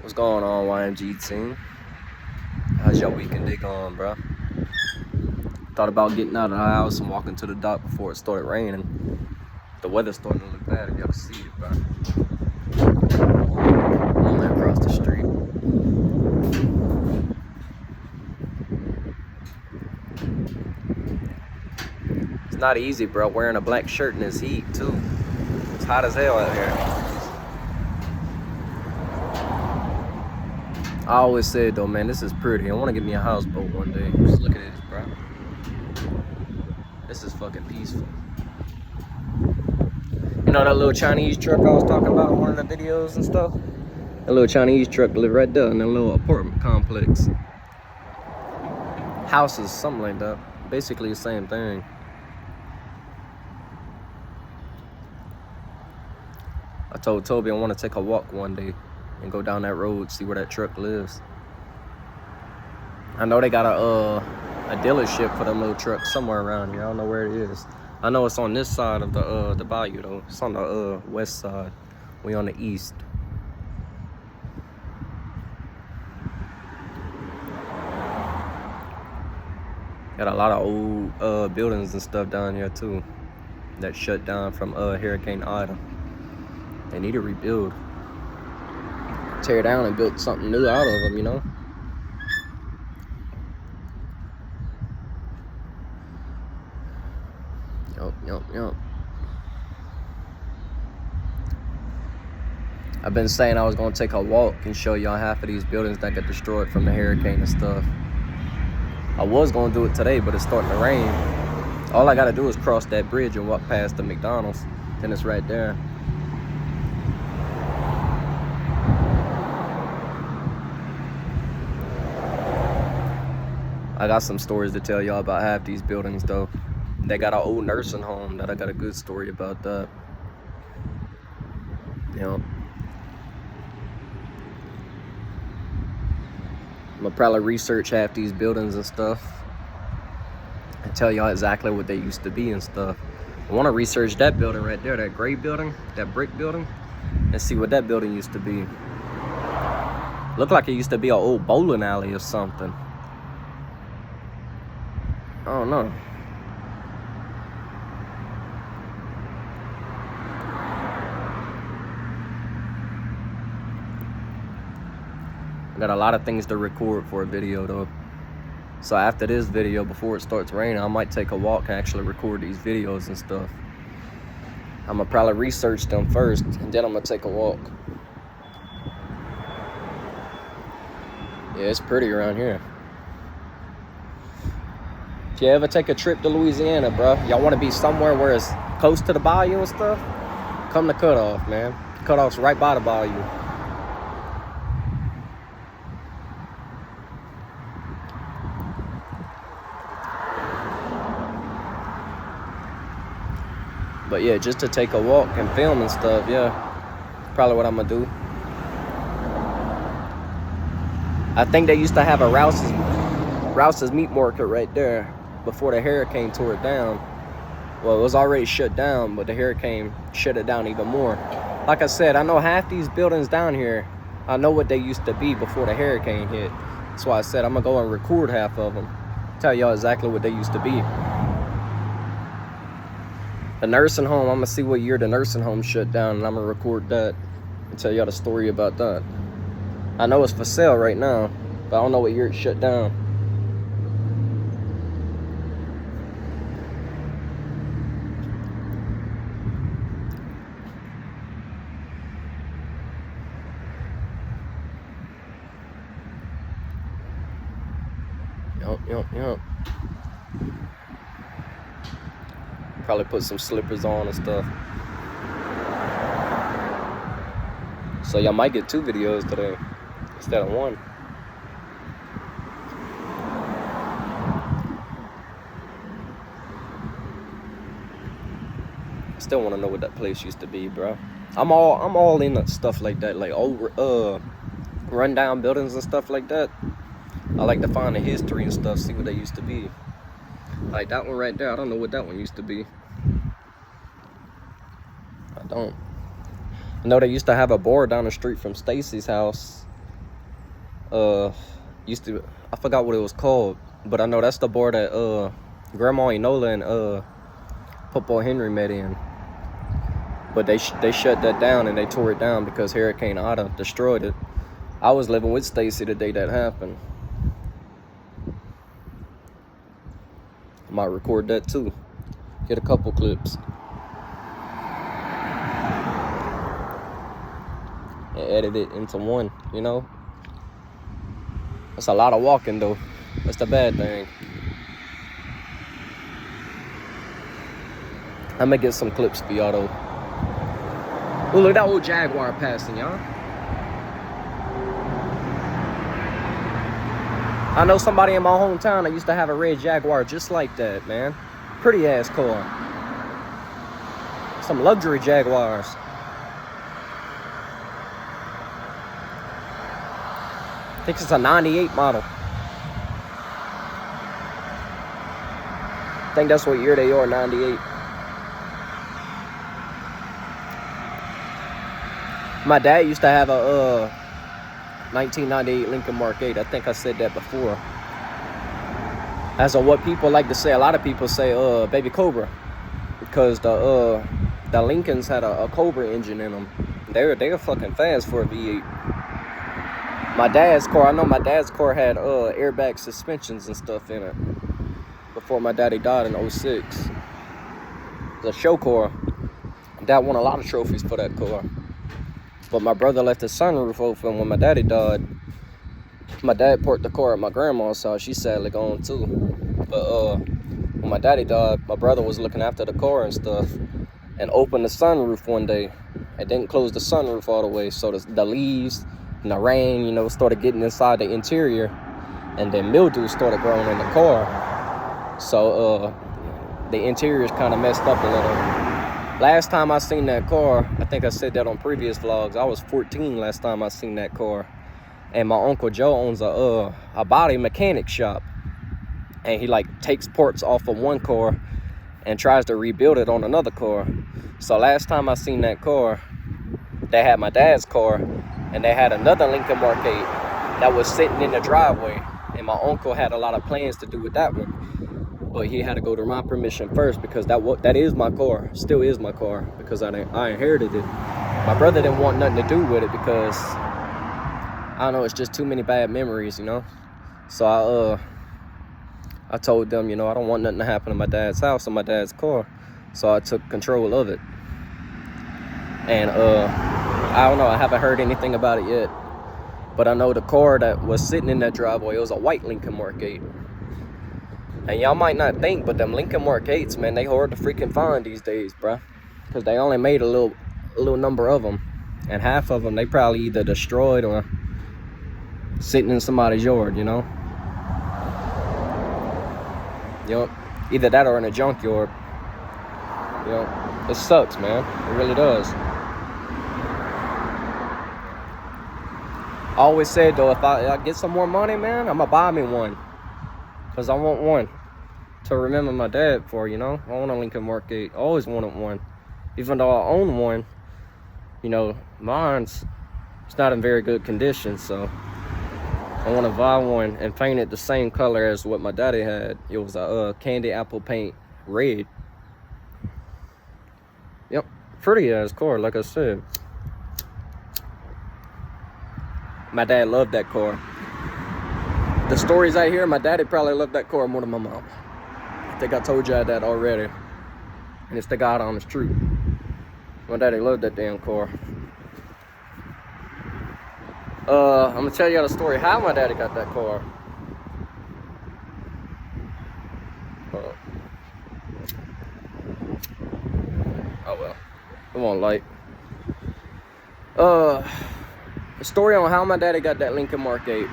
What's going on, YMG team? How's your weekend day going, bro? Thought about getting out of the house and walking to the dock before it started raining. The weather's starting to look bad if y'all can see it, bro. Only across the street. It's not easy, bro, wearing a black shirt in this heat, too. It's hot as hell out here. I always said, though, man, this is pretty. I want to get me a houseboat one day. Just look at this, bro. This is fucking peaceful. You know that little Chinese truck I was talking about in one of the videos and stuff? That little Chinese truck live right there in that little apartment complex. Houses, something like that. Basically the same thing. I told Toby I want to take a walk one day and go down that road, see where that truck lives. I know they got a dealership for them little trucks somewhere around here. I don't know where it is. I know it's on this side of the bayou though. It's on the west side. We on the east. Got a lot of old buildings and stuff down here too that shut down from Hurricane Ida. They need to rebuild. Tear down and build something new out of them, you know? Yup. I've been saying I was gonna take a walk and show y'all half of these buildings that got destroyed from the hurricane and stuff. I was gonna do it today, but it's starting to rain. All I gotta do is cross that bridge and walk past the McDonald's. Then it's right there. I got some stories to tell y'all about half these buildings though. They got an old nursing home that I got a good story about that. You know, I'm gonna probably research half these buildings and stuff and tell y'all exactly what they used to be and stuff. I want to research that building right there, that gray building, that brick building, and see what that building used to be. Looked like it used to be an old bowling alley or something. I don't know. I got a lot of things to record for a video though. So after this video, before it starts raining, I might take a walk and actually record these videos and stuff. I'm gonna probably research them first and then I'm gonna take a walk. Yeah, it's pretty around here. If you ever take a trip to Louisiana, bro, y'all want to be somewhere where it's close to the bayou and stuff, come to Cutoff, man. Cutoff's right by the bayou. But yeah, just to take a walk and film and stuff, yeah, probably what I'm gonna do. I think they used to have a Rouse's Meat Market right there before the hurricane tore it down. Well, it was already shut down, but the hurricane shut it down even more. Like I said, I know half these buildings down here, I know what they used to be before the hurricane hit. That's why I said I'm gonna go and record half of them, tell y'all exactly what they used to be. The nursing home, I'm gonna see what year the nursing home shut down and I'm gonna record that and tell y'all the story about that. I know it's for sale right now, but I don't know what year it shut down. Yup. Probably put some slippers on and stuff. So y'all might get 2 videos today instead of 1. I still want to know what that place used to be, bro. I'm all in stuff like that, like old rundown buildings and stuff like that. I like to find the history and stuff, see what they used to be. Like that one right there, I don't know what that one used to be. I don't. I know they used to have a bar down the street from Stacy's house Used to, I forgot what it was called, but I know that's the bar that Grandma Enola and Popo Henry met in. But they shut that down and they tore it down because Hurricane Ida destroyed it. I was living with Stacy the day that happened. I might record that too. Get a couple clips. And edit it into one, you know? That's a lot of walking though. That's the bad thing. I'm gonna get some clips for y'all though. Oh, look at that old Jaguar passing, y'all. I know somebody in my hometown that used to have a red Jaguar just like that, man. Pretty ass car. Some luxury Jaguars. I think it's a 98 model. I think that's what year they are, 98. My dad used to have a 1998 Lincoln Mark 8. I think I said that before. As of what people like to say, a lot of people say Baby Cobra, because the Lincolns had a Cobra engine in them. They're fucking fast for a V8. My dad's car, I know my dad's car had airbag suspensions and stuff in it before my daddy died in 06. The show car. Dad won a lot of trophies for that car. But my brother left the sunroof open when my daddy died. My dad parked the car at my grandma's house. She's sadly gone too. But when my daddy died, my brother was looking after the car and stuff and opened the sunroof one day and didn't close the sunroof all the way. So the leaves and the rain, you know, started getting inside the interior, and then mildew started growing in the car. So the interior's kind of messed up a little. Last time I seen that car, I think I said that on previous vlogs, I was 14 last time I seen that car. And my Uncle Joe owns a body mechanic shop. And he like takes parts off of one car and tries to rebuild it on another car. So last time I seen that car, they had my dad's car and they had another Lincoln Mark 8 that was sitting in the driveway. And my uncle had a lot of plans to do with that one. But he had to go to my permission first because that is my car, still is my car, because I inherited it. My brother didn't want nothing to do with it because, I don't know, it's just too many bad memories, you know? So I told them, you know, I don't want nothing to happen to my dad's house or my dad's car. So I took control of it. And I don't know, I haven't heard anything about it yet. But I know the car that was sitting in that driveway, it was a white Lincoln Mark 8. And y'all might not think, but them Lincoln Mark 8s, man, they hard to freaking find these days, bruh. Because they only made a little number of them. And half of them, they probably either destroyed or sitting in somebody's yard, you know? You know, either that or in a junkyard. You know, it sucks, man. It really does. I always said, though, if I get some more money, man, I'm going to buy me one. Because I want one to remember my dad for, you know? I want a Lincoln Mark 8. I always wanted one. Even though I own one, you know, it's not in very good condition, so I want to buy one and paint it the same color as what my daddy had. It was a candy apple paint red. Yep, pretty ass car, like I said. My dad loved that car. The stories I hear, my daddy probably loved that car more than my mom. I think I told y'all that already. And it's the God honest truth. My daddy loved that damn car. I'm gonna tell y'all the story how my daddy got that car. Oh well, it won't light. The story on how my daddy got that Lincoln Mark 8.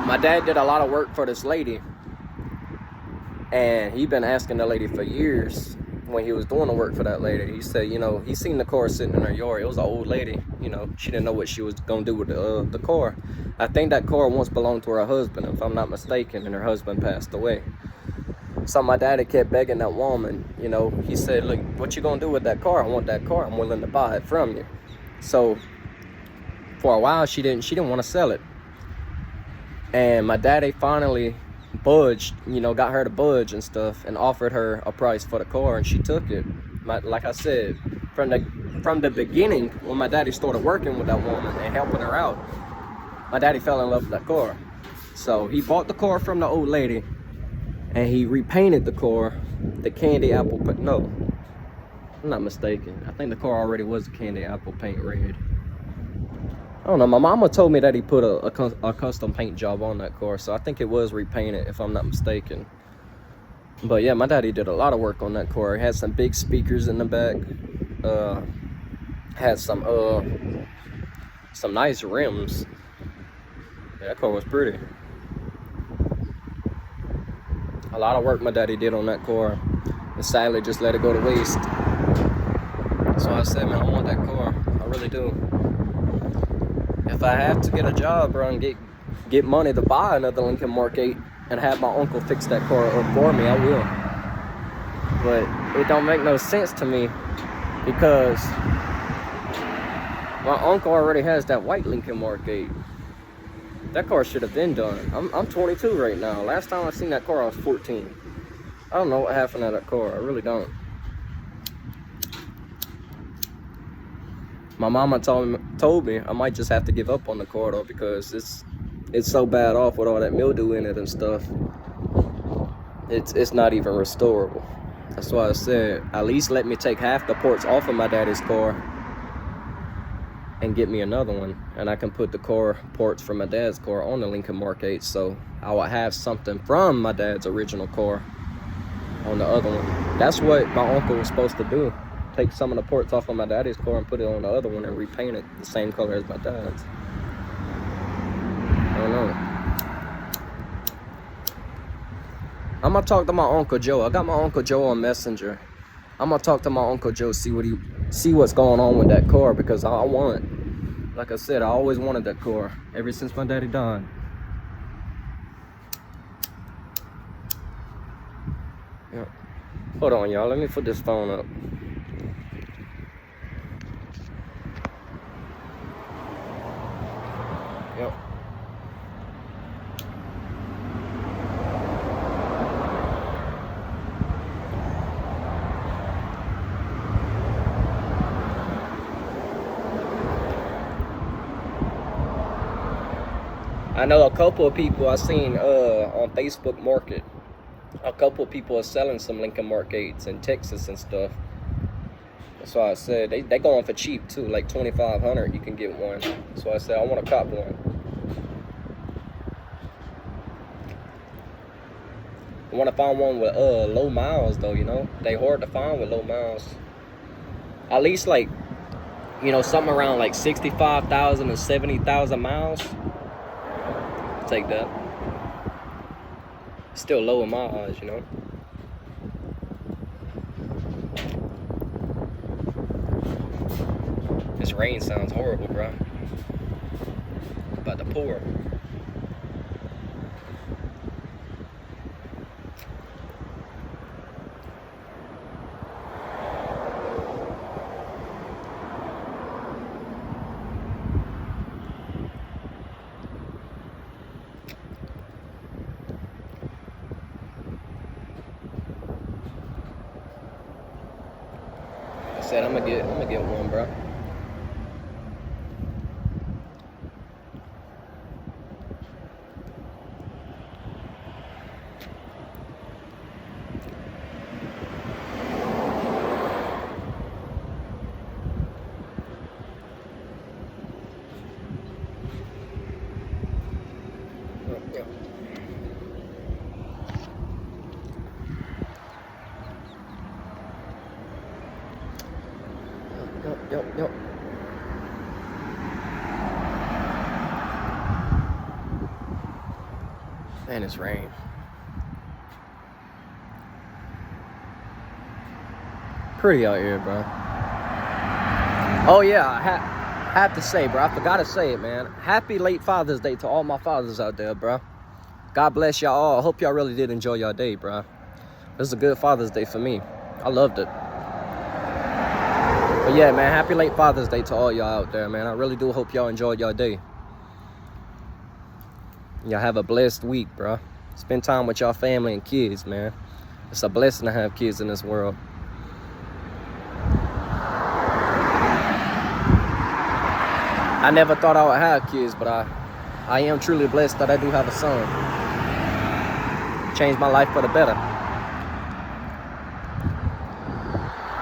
My dad did a lot of work for this lady, and he'd been asking the lady for years when he was doing the work for that lady. He said, you know, he seen the car sitting in her yard. It was an old lady, you know, she didn't know what she was gonna do with the car. I think that car once belonged to her husband, if I'm not mistaken, and her husband passed away. So my daddy kept begging that woman, you know, he said, look, what you gonna do with that car? I want that car. I'm willing to buy it from you. So for a while, she didn't want to sell it. And my daddy finally budged, you know, got her to budge and stuff, and offered her a price for the car, and she took it. Like I said, from the beginning, when my daddy started working with that woman and helping her out, my daddy fell in love with that car. So he bought the car from the old lady, and he repainted the car the candy apple, but no, I'm not mistaken. I think the car already was a candy apple paint red. I don't know, my mama told me that he put a custom paint job on that car, so I think it was repainted, if I'm not mistaken. But yeah, my daddy did a lot of work on that car. It had some big speakers in the back. Had some nice rims. Yeah, that car was pretty. A lot of work my daddy did on that car, and sadly just let it go to waste. So I said, man, I want that car. I really do. If I have to get a job, bro, and get money to buy another Lincoln Mark 8 and have my uncle fix that car up for me, I will. But it don't make no sense to me, because my uncle already has that white Lincoln Mark 8. That car should have been done. I'm 22 right now. Last time I seen that car, I was 14. I don't know what happened to that car. I really don't. My mama told me I might just have to give up on the car though, because it's so bad off with all that mildew in it and stuff. It's not even restorable. That's why I said, at least let me take half the ports off of my daddy's car and get me another one, and I can put the car ports from my dad's car on the Lincoln Mark 8, so I will have something from my dad's original car on the other one. That's what my uncle was supposed to do. Take some of the ports off of my daddy's car and put it on the other one and repaint it the same color as my dad's. I don't know. I'm gonna talk to my Uncle Joe. I got my Uncle Joe on Messenger. I'm gonna talk to my Uncle Joe, see what's going on with that car, because I want, like I said, I always wanted that car ever since my daddy died. Yeah. Hold on, y'all. Let me put this phone up. Yep. I know a couple of people I seen on Facebook Market. A couple of people are selling some Lincoln Mark 8s in Texas and stuff. That's why I said they going for cheap too, like $2,500 you can get one. So I said I want to cop one. I want to find one with low miles though, you know. They hard to find with low miles. At least like, you know, something around like 65,000 to 70,000 miles. Take that. Still low in my eyes, you know. This rain sounds horrible, bro. About to pour. I said I'm gonna get one, bro. Yep. Man, it's rain. Pretty out here, bro. Oh yeah, I have to say, bro. I forgot to say it, man. Happy late Father's Day to all my fathers out there, bro. God bless y'all all. I hope y'all really did enjoy your day, bro. This is a good Father's Day for me. I loved it. But yeah, man, happy late Father's Day to all y'all out there, man. I really do hope y'all enjoyed your day. Y'all have a blessed week, bro. Spend time with y'all family and kids, man. It's a blessing to have kids in this world. I never thought I would have kids, but I am truly blessed that I do have a son. Changed my life for the better.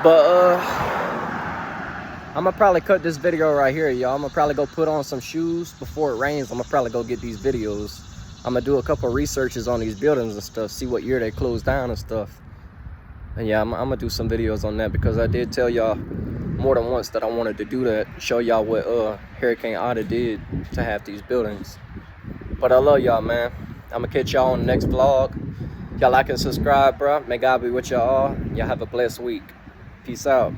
But I'm gonna probably cut this video right here, y'all. I'm gonna probably go put on some shoes before it rains. I'm gonna probably go get these videos. I'm gonna do a couple researches on these buildings and stuff, see what year they closed down and stuff. And yeah, I'm gonna do some videos on that, because I did tell y'all more than once that I wanted to do that, show y'all what Hurricane Ida did to have these buildings. But I love y'all, man. I'm gonna catch y'all on the next vlog. Y'all like and subscribe, bro. May God be with y'all all. Y'all have a blessed week. Peace out.